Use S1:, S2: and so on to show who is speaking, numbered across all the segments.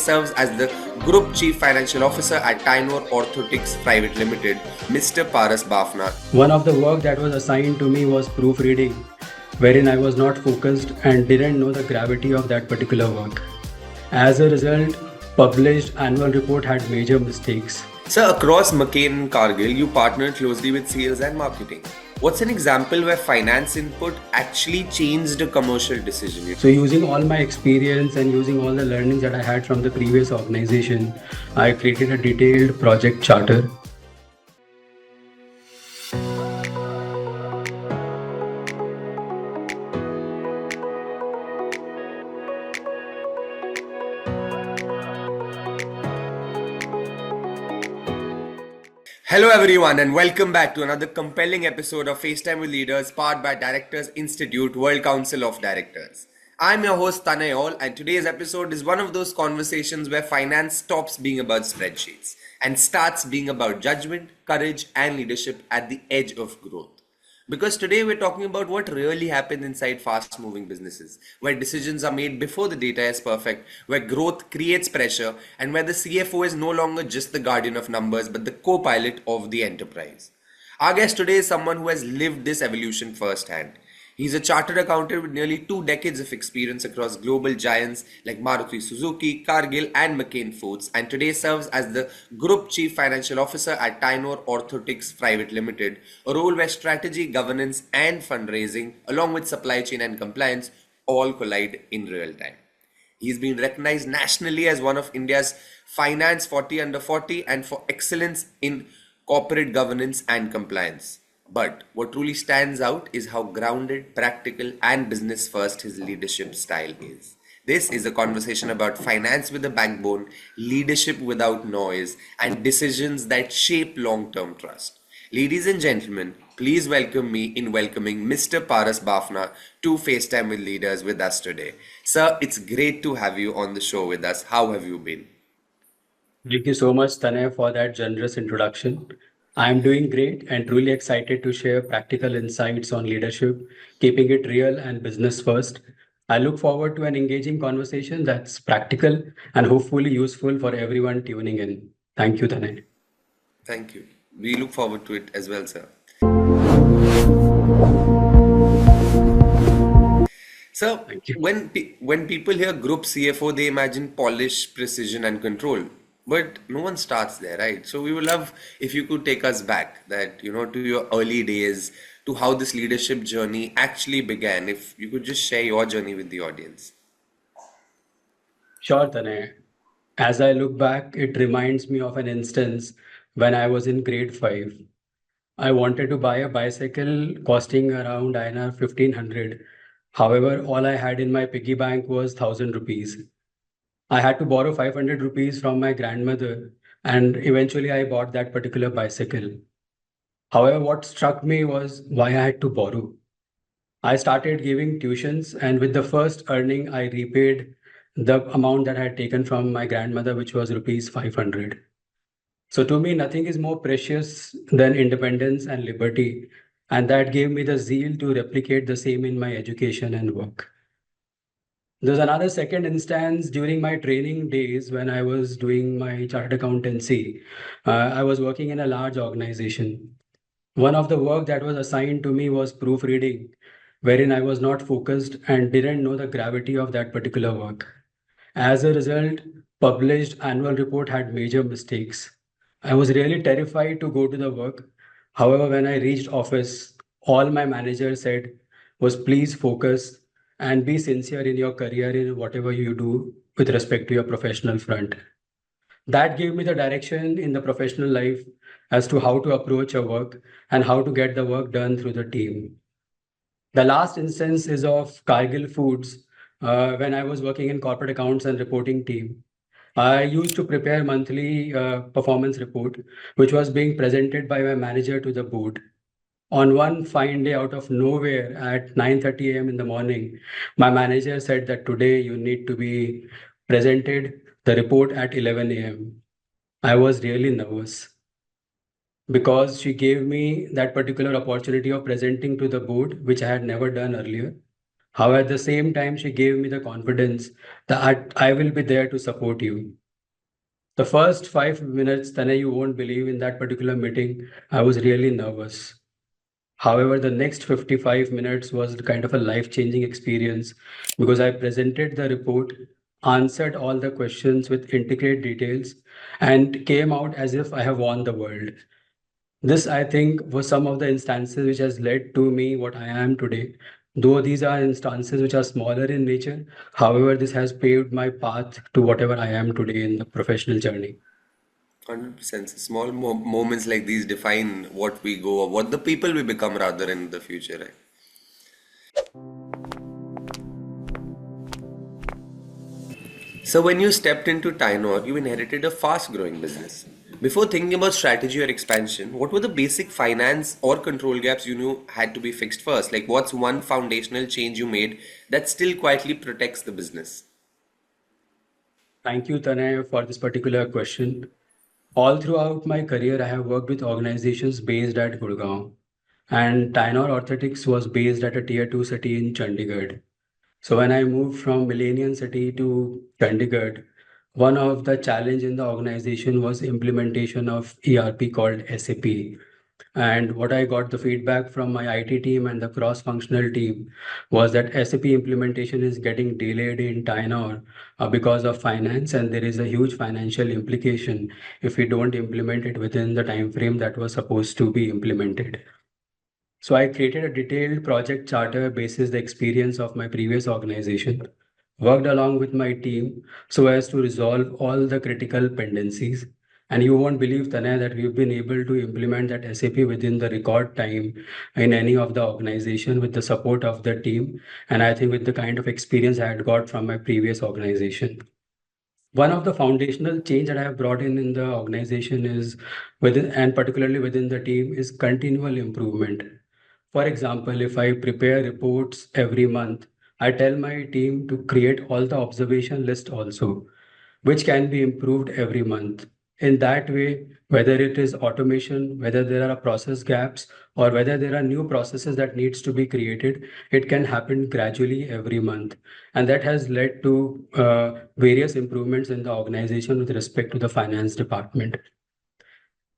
S1: serves as the Group Chief Financial Officer at Tynor Orthotics Private Limited, Mr. Paras Bafna.
S2: One of the work that was assigned to me was proofreading, wherein I was not focused and didn't know the gravity of that particular work. As a result, published annual report had major mistakes.
S1: Sir, across McCain and Cargill, you partnered closely with sales and marketing. What's an example where finance input actually changed a commercial decision?
S2: So using all my experience and using all the learnings that I had from the previous organization, I created a detailed project charter.
S1: Hello everyone and welcome back to another compelling episode of FaceTime with Leaders powered by Directors Institute World Council of Directors. I'm your host Tynor and today's episode is one of those conversations where finance stops being about spreadsheets and starts being about judgment, courage and leadership at the edge of growth. Because today we're talking about what really happens inside fast-moving businesses, where decisions are made before the data is perfect, where growth creates pressure, and where the CFO is no longer just the guardian of numbers, but the co-pilot of the enterprise. Our guest today is someone who has lived this evolution firsthand. He's a chartered accountant with nearly 2 decades of experience across global giants like Maruti, Suzuki, Cargill and McCain Foods, and today serves as the Group Chief Financial Officer at Tynor Orthotics Private Limited, a role where strategy, governance and fundraising, along with supply chain and compliance, all collide in real time. He's been recognized nationally as one of India's Finance 40 Under 40 and for excellence in corporate governance and compliance. But what truly stands out is how grounded, practical, and business first his leadership style is. This is a conversation about finance with a backbone, leadership without noise, and decisions that shape long term trust. Ladies and gentlemen, please welcome me in welcoming Mr. Paras Bafna to FaceTime with Leaders with us today. Sir, it's great to have you on the show with us. How have you been?
S2: Thank you so much, Tanay, for that generous introduction. I'm doing great and truly excited to share practical insights on leadership, keeping it real and business first. I look forward to an engaging conversation that's practical and hopefully useful for everyone tuning in. Thank you, Tanay.
S1: Thank you. We look forward to it as well, sir. So,
S2: Thank you.
S1: when people hear Group CFO, they imagine polish, precision, and control. But no one starts there, right? So we would love if you could take us back to your early days, to how this leadership journey actually began. If you could just share your journey with the audience.
S2: Sure, Tanay. As I look back, it reminds me of an instance when I was in grade 5. I wanted to buy a bicycle costing around INR 1500. However, all I had in my piggy bank was 1000 rupees. I had to borrow 500 rupees from my grandmother, and eventually I bought that particular bicycle. However, what struck me was why I had to borrow. I started giving tuitions, and with the first earning, I repaid the amount that I had taken from my grandmother, which was rupees 500. So to me, nothing is more precious than independence and liberty. And that gave me the zeal to replicate the same in my education and work. There's another second instance during my training days when I was doing my chartered accountancy. I was working in a large organization. One of the work that was assigned to me was proofreading, wherein I was not focused and didn't know the gravity of that particular work. As a result, published annual report had major mistakes. I was really terrified to go to the work. However, when I reached office, all my manager said was please focus and be sincere in your career in whatever you do with respect to your professional front. That gave me the direction in the professional life as to how to approach a work and how to get the work done through the team. The last instance is of Cargill Foods when I was working in corporate accounts and reporting team. I used to prepare monthly performance report, which was being presented by my manager to the board. On one fine day out of nowhere at 9:30 a.m. in the morning, my manager said that today you need to be presented the report at 11 a.m. I was really nervous because she gave me that particular opportunity of presenting to the board, which I had never done earlier. How at the same time, she gave me the confidence that I will be there to support you. The first 5 minutes, Tanay, you won't believe in that particular meeting, I was really nervous. However, the next 55 minutes was kind of a life-changing experience because I presented the report, answered all the questions with intricate details, and came out as if I have won the world. This, I think, was some of the instances which has led to me what I am today. Though these are instances which are smaller in nature, however, this has paved my path to whatever I am today in the professional journey.
S1: 100%. Small moments like these define what we go, or what the people we become rather in the future, right? So when you stepped into Tynor, you inherited a fast-growing business. Before thinking about strategy or expansion, what were the basic finance or control gaps you knew had to be fixed first? Like, what's one foundational change you made that still quietly protects the business?
S2: Thank you, Tanay, for this particular question. All throughout my career, I have worked with organizations based at Gurgaon, and Tynor Orthotics was based at a tier 2 city in Chandigarh. So when I moved from Millennium City to Chandigarh, one of the challenge in the organization was implementation of ERP called SAP. And what I got the feedback from my IT team and the cross-functional team was that SAP implementation is getting delayed in China because of finance, and there is a huge financial implication if we don't implement it within the time frame that was supposed to be implemented. So I created a detailed project charter basis the experience of my previous organization, worked along with my team so as to resolve all the critical pendencies. And you won't believe, Tanay, that we've been able to implement that SAP within the record time in any of the organization with the support of the team. And I think with the kind of experience I had got from my previous organization. One of the foundational change that I have brought in the organization is within, and particularly within the team, is continual improvement. For example, if I prepare reports every month, I tell my team to create all the observation list also, which can be improved every month. In that way, whether it is automation, whether there are process gaps, or whether there are new processes that needs to be created, it can happen gradually every month. And that has led to various improvements in the organization with respect to the finance department.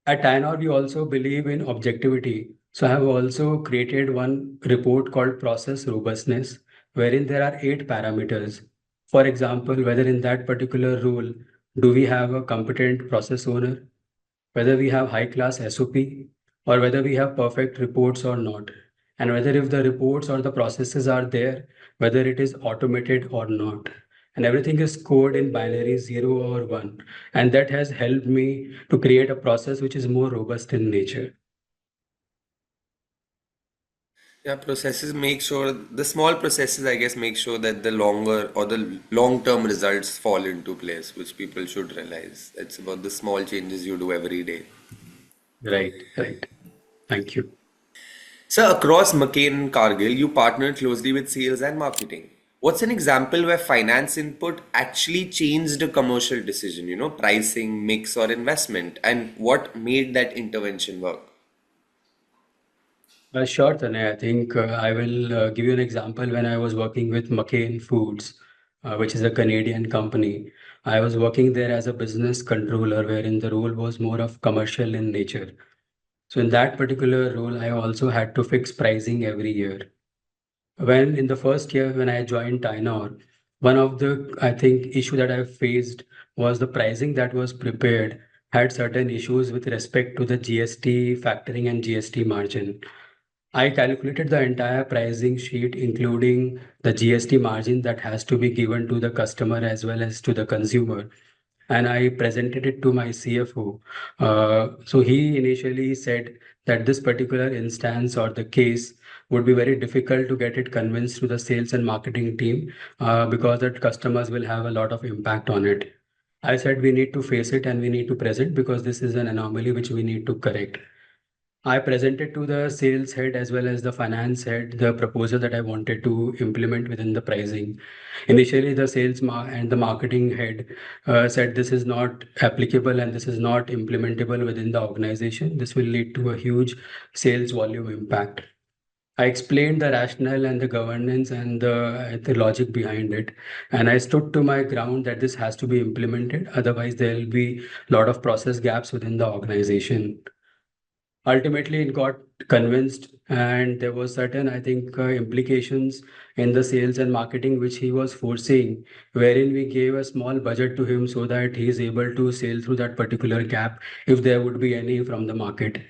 S2: At Tynor, we also believe in objectivity. So I have also created one report called Process Robustness, wherein there are 8 parameters. For example, whether in that particular role, do we have a competent process owner, whether we have high class SOP, or whether we have perfect reports or not, and whether if the reports or the processes are there, whether it is automated or not. And everything is code in binary 0 or 1. And that has helped me to create a process which is more robust in nature.
S1: Yeah, processes make sure the small processes, I guess, make sure that the longer or the long-term results fall into place, which people should realize. It's about the small changes you do every day.
S2: Right, right. Thank you.
S1: So, across McCain and Cargill, you partnered closely with sales and marketing. What's an example where finance input actually changed a commercial decision, pricing, mix, or investment, and what made that intervention work?
S2: Sure, Tanay. I think I will give you an example. When I was working with McCain Foods, which is a Canadian company, I was working there as a business controller, wherein the role was more of commercial in nature. So in that particular role, I also had to fix pricing every year. When in the first year when I joined Tynor, one of the I think issue that I faced was the pricing that was prepared had certain issues with respect to the GST factoring and GST margin. I calculated the entire pricing sheet, including the GST margin that has to be given to the customer as well as to the consumer. And I presented it to my CFO. So he initially said that this particular instance or the case would be very difficult to get it convinced to the sales and marketing team because that customers will have a lot of impact on it. I said we need to face it and we need to present because this is an anomaly which we need to correct. I presented to the sales head as well as the finance head the proposal that I wanted to implement within the pricing. Initially, the and the marketing head said this is not applicable and this is not implementable within the organization. This will lead to a huge sales volume impact. I explained the rationale and the governance and the logic behind it. And I stood to my ground that this has to be implemented. Otherwise, there will be a lot of process gaps within the organization. Ultimately, it got convinced, and there was certain, I think, implications in the sales and marketing which he was foreseeing, wherein we gave a small budget to him so that he is able to sail through that particular gap if there would be any from the market.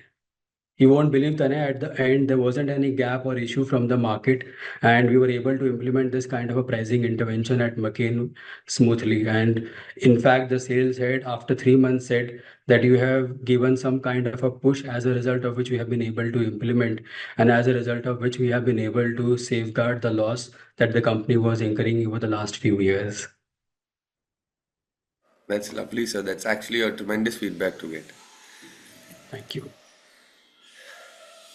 S2: You won't believe, Tanay, at the end, there wasn't any gap or issue from the market, and we were able to implement this kind of a pricing intervention at McCain smoothly. And in fact, the sales head, after 3 months, said that you have given some kind of a push, as a result of which we have been able to implement, and as a result of which we have been able to safeguard the loss that the company was incurring over the last few years.
S1: That's lovely, sir. That's actually a tremendous feedback to get.
S2: Thank you.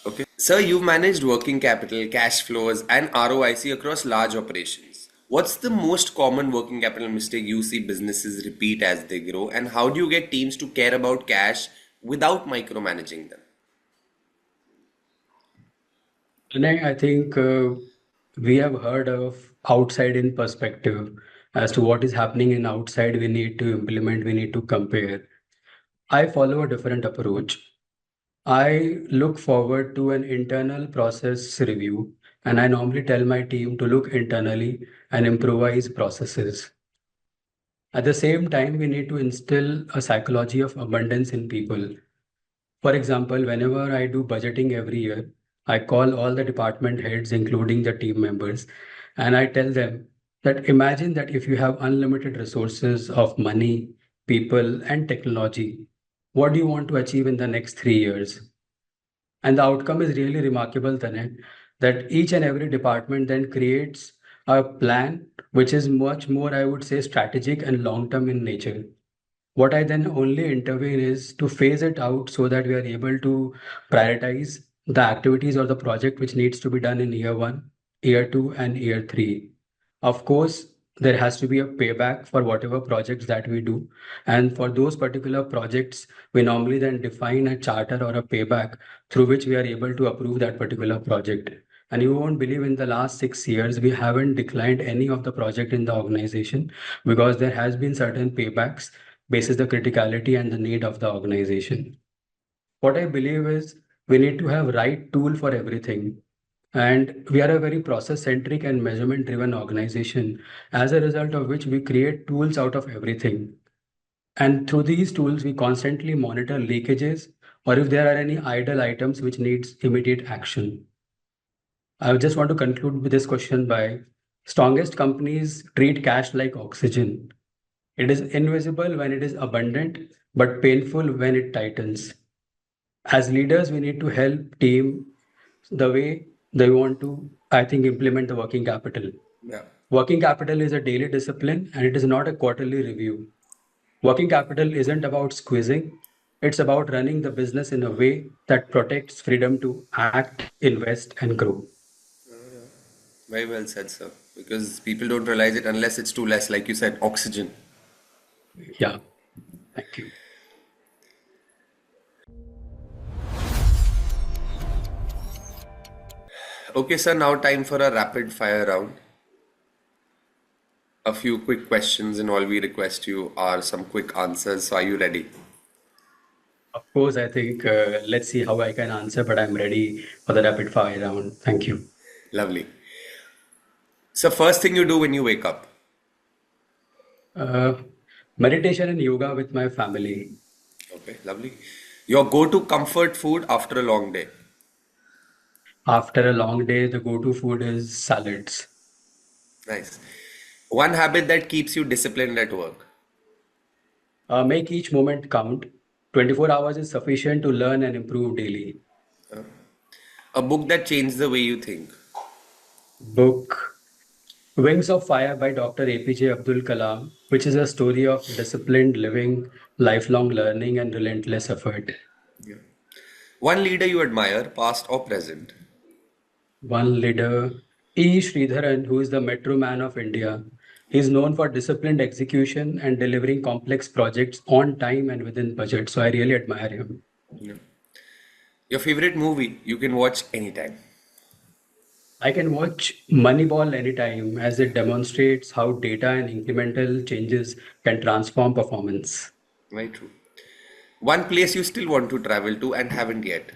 S1: Okay. Sir, you've managed working capital, cash flows, and ROIC across large operations. What's the most common working capital mistake you see businesses repeat as they grow, and how do you get teams to care about cash without micromanaging them?
S2: And I think we have heard of outside in perspective as to what is happening in outside. We need to implement, we need to compare. I follow a different approach. I look forward to an internal process review, and I normally tell my team to look internally and improvise processes. At the same time, we need to instill a psychology of abundance in people. For example, whenever I do budgeting every year, I call all the department heads, including the team members, and I tell them that imagine that if you have unlimited resources of money, people, and technology, what do you want to achieve in the next 3 years? And the outcome is really remarkable, Tanay, that each and every department then creates a plan which is much more, I would say, strategic and long term in nature. What I then only intervene is to phase it out so that we are able to prioritize the activities or the project which needs to be done in year one, year two, and year three. Of course, there has to be a payback for whatever projects that we do. And for those particular projects, we normally then define a charter or a payback through which we are able to approve that particular project. And you won't believe, in the last 6 years, we haven't declined any of the project in the organization because there has been certain paybacks basis the criticality and the need of the organization. What I believe is we need to have right tool for everything. And we are a very process centric and measurement driven organization, as a result of which we create tools out of everything. And through these tools, we constantly monitor leakages or if there are any idle items which needs immediate action. I just want to conclude with this question by strongest companies treat cash like oxygen. It is invisible when it is abundant, but painful when it tightens. As leaders, we need to help team the way they want to, I think, implement the working capital.
S1: Yeah.
S2: Working capital is a daily discipline and it is not a quarterly review. Working capital isn't about squeezing, it's about running the business in a way that protects freedom to act, invest, and grow.
S1: Very well said, sir. Because people don't realize it unless it's too less, like you said, oxygen.
S2: Yeah, thank you.
S1: Okay, sir, now time for a rapid fire round. A few quick questions, and all we request you are some quick answers. So, are you ready?
S2: Of course, I think let's see how I can answer, but I'm ready for the rapid fire round. Thank you.
S1: Lovely. So, first thing you do when you wake up.
S2: Uh, Meditation and yoga with my family.
S1: Okay, lovely. Your go to comfort food after a long day.
S2: After a long day, the go-to food is salads.
S1: Nice. One habit that keeps you disciplined at work.
S2: Make each moment count. 24 hours is sufficient to learn and improve daily.
S1: A book that changed the way you think.
S2: Book Wings of Fire by Dr. APJ Abdul Kalam, which is a story of disciplined living, lifelong learning, and relentless effort.
S1: Yeah. One leader you admire, past or present.
S2: One leader, E. Sridharan, who is the Metro Man of India. He is known for disciplined execution and delivering complex projects on time and within budget. So I really admire him.
S1: Yeah. Your favorite movie you can watch anytime.
S2: I can watch Moneyball anytime as it demonstrates how data and incremental changes can transform performance.
S1: Very true. One place you still want to travel to and haven't yet.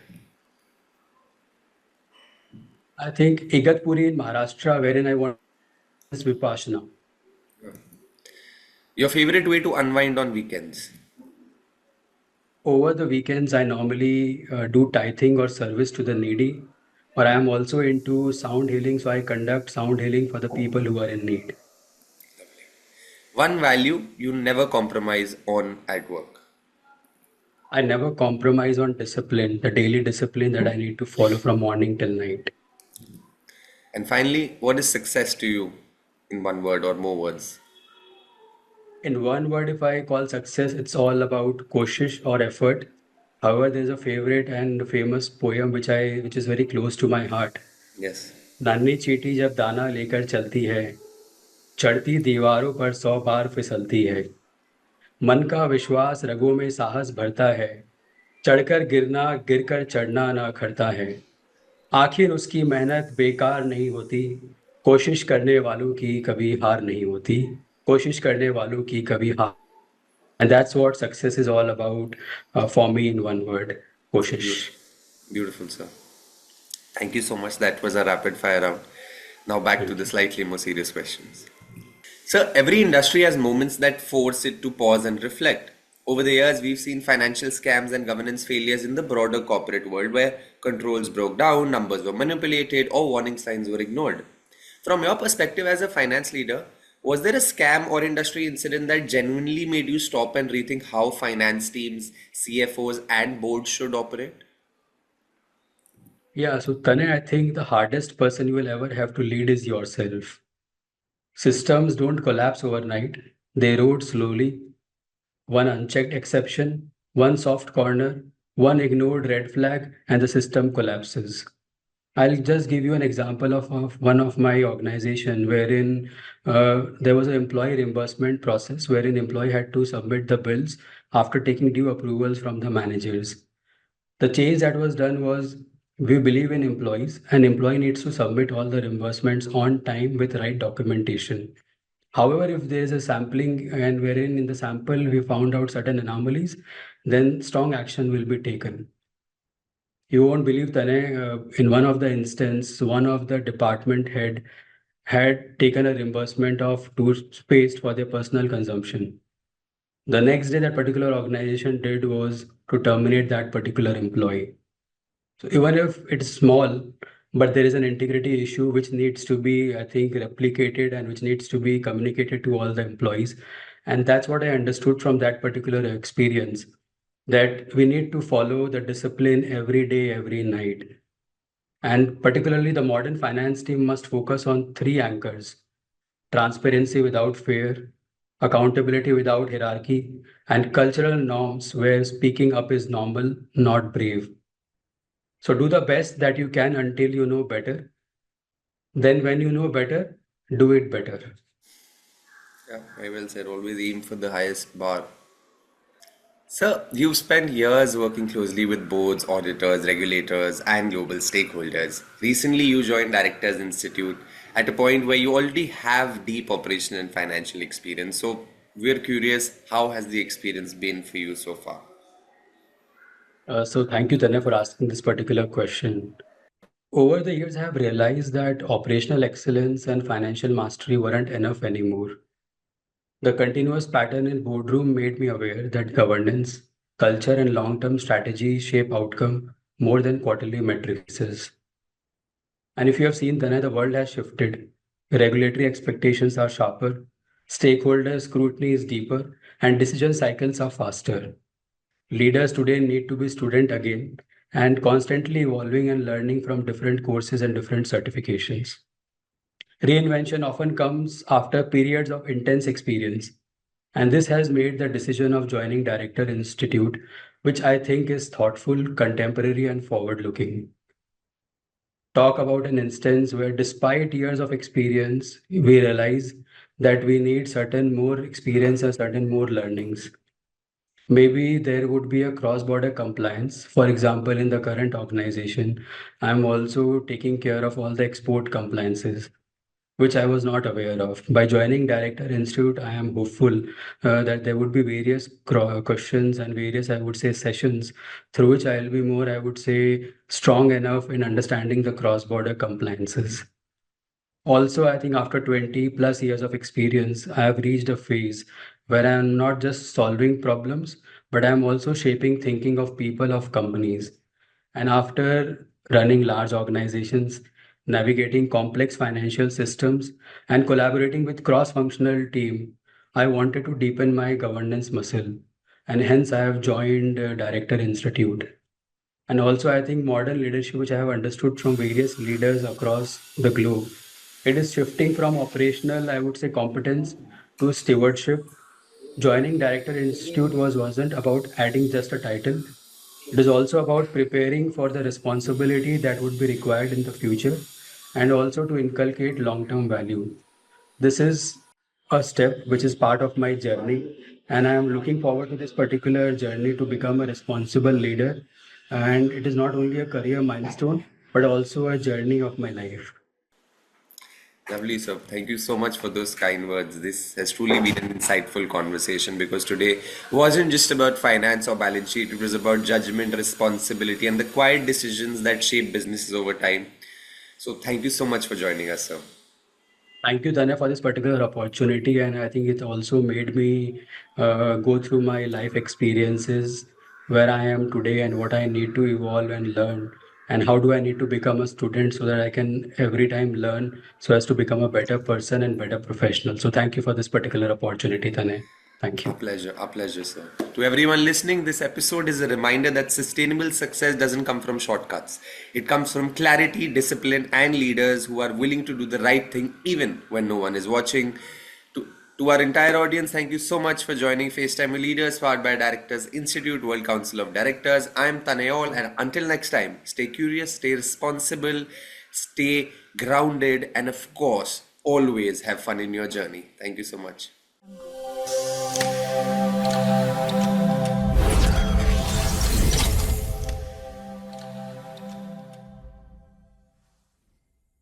S2: I think Igatpuri in Maharashtra, wherein I want to practice Vipassana.
S1: Your favorite way to unwind on weekends.
S2: Over the weekends, I normally do tithing or service to the needy, or I am also into sound healing, so I conduct sound healing for the people who are in need.
S1: One value you never compromise on at work.
S2: I never compromise on discipline, the daily discipline that I need to follow from morning till night.
S1: And finally, what is success to you in one word or more words?
S2: In one word, if I call success, it's all about koshish or effort. However, there's a favorite and famous poem which is very close to my heart.
S1: Yes.
S2: नन्ही चींटी जब दाना लेकर चलती है, चढ़ती दीवारों पर 100 बार फिसलती है। मन का विश्वास रगों में साहस भरता है, चढ़कर गिरना गिरकर चढ़ना ना अखरता है। आखिर उसकी मेहनत बेकार नहीं होती, कोशिश करने वालों की कभी हार नहीं होती, कोशिश करने वालों की कभी हार। And that's what success is all about for me in one word, koshish.
S1: Beautiful. Beautiful, sir. Thank you so much. That was a rapid fire round. Now back to
S2: Thank
S1: the
S2: you.
S1: slightly more serious questions. So, every industry has moments that force it to pause and reflect. Over the years, we've seen financial scams and governance failures in the broader corporate world where controls broke down, numbers were manipulated, or warning signs were ignored. From your perspective as a finance leader, was there a scam or industry incident that genuinely made you stop and rethink how finance teams, CFOs, and boards should operate?
S2: Yeah, so Tanay, I think the hardest person you will ever have to lead is yourself. Systems don't collapse overnight, they erode slowly. One unchecked exception, one soft corner, one ignored red flag, and the system collapses. I'll just give you an example of one of my organization wherein there was an employee reimbursement process wherein employee had to submit the bills after taking due approvals from the managers. The change that was done was we believe in employees and employee needs to submit all the reimbursements on time with right documentation. However, if there is a sampling and wherein in the sample we found out certain anomalies, then strong action will be taken. You won't believe, Tanay, in one of the instance, one of the department head had taken a reimbursement of toothpaste for their personal consumption. The next day, that particular organization did was to terminate that particular employee. So even if it's small, but there is an integrity issue which needs to be, I think, replicated and which needs to be communicated to all the employees. And that's what I understood from that particular experience, that we need to follow the discipline every day, every night. And particularly the modern finance team must focus on three anchors: transparency without fear, accountability without hierarchy, and cultural norms where speaking up is normal, not brave. So do the best that you can until you know better. Then, when you know better, do it better.
S1: Yeah, very well said. Always aim for the highest bar. Sir, you've spent years working closely with boards, auditors, regulators, and global stakeholders. Recently, you joined Directors Institute at a point where you already have deep operational and financial experience. So, we're curious, how has the experience been for you so far?
S2: So, thank you, Tanya, for asking this particular question. Over the years, I have realized that operational excellence and financial mastery weren't enough anymore. The continuous pattern in boardroom made me aware that governance, culture, and long-term strategy shape outcome more than quarterly matrices. And if you have seen, Tanay, the world has shifted. Regulatory expectations are sharper, stakeholder scrutiny is deeper, and decision cycles are faster. Leaders today need to be student again and constantly evolving and learning from different courses and different certifications. Reinvention often comes after periods of intense experience. And this has made the decision of joining Director Institute, which I think is thoughtful, contemporary, and forward looking. Talk about an instance where, despite years of experience, we realize that we need certain more experience and certain more learnings. Maybe there would be a cross-border compliance. For example, in the current organization, I'm also taking care of all the export compliances, which I was not aware of. By joining Director Institute, I am hopeful that there would be various questions and various, I would say, sessions through which I'll be more, I would say, strong enough in understanding the cross-border compliances. Also, I think after 20 plus years of experience, I have reached a phase where I'm not just solving problems, but I'm also shaping thinking of people of companies. And after running large organizations, navigating complex financial systems, and collaborating with cross-functional team, I wanted to deepen my governance muscle. And hence I have joined Director Institute. And also, I think modern leadership, which I have understood from various leaders across the globe, it is shifting from operational, I would say, competence to stewardship. Joining Director Institute wasn't about adding just a title. It is also about preparing for the responsibility that would be required in the future and also to inculcate long-term value. This is a step which is part of my journey, and I am looking forward to this particular journey to become a responsible leader. And it is not only a career milestone, but also a journey of my life.
S1: Lovely, sir. Thank you so much for those kind words. This has truly been an insightful conversation because today wasn't just about finance or balance sheet, it was about judgment, responsibility, and the quiet decisions that shape businesses over time. So, thank you so much for joining us, sir.
S2: Thank you, Tanya, for this particular opportunity. And I think it also made me go through my life experiences, where I am today and what I need to evolve and learn. And how do I need to become a student so that I can every time learn so as to become a better person and better professional. So thank you for this particular opportunity, Tanya. Thank you.
S1: Our pleasure, sir. To everyone listening, this episode is a reminder that sustainable success doesn't come from shortcuts. It comes from clarity, discipline, and leaders who are willing to do the right thing even when no one is watching. To, to our entire audience, thank you so much for joining FaceTime with Leaders, powered by Directors Institute, World Council of Directors. I'm Tanayol, and until next time, stay curious, stay responsible, stay grounded, and of course, always have fun in your journey. Thank you so much.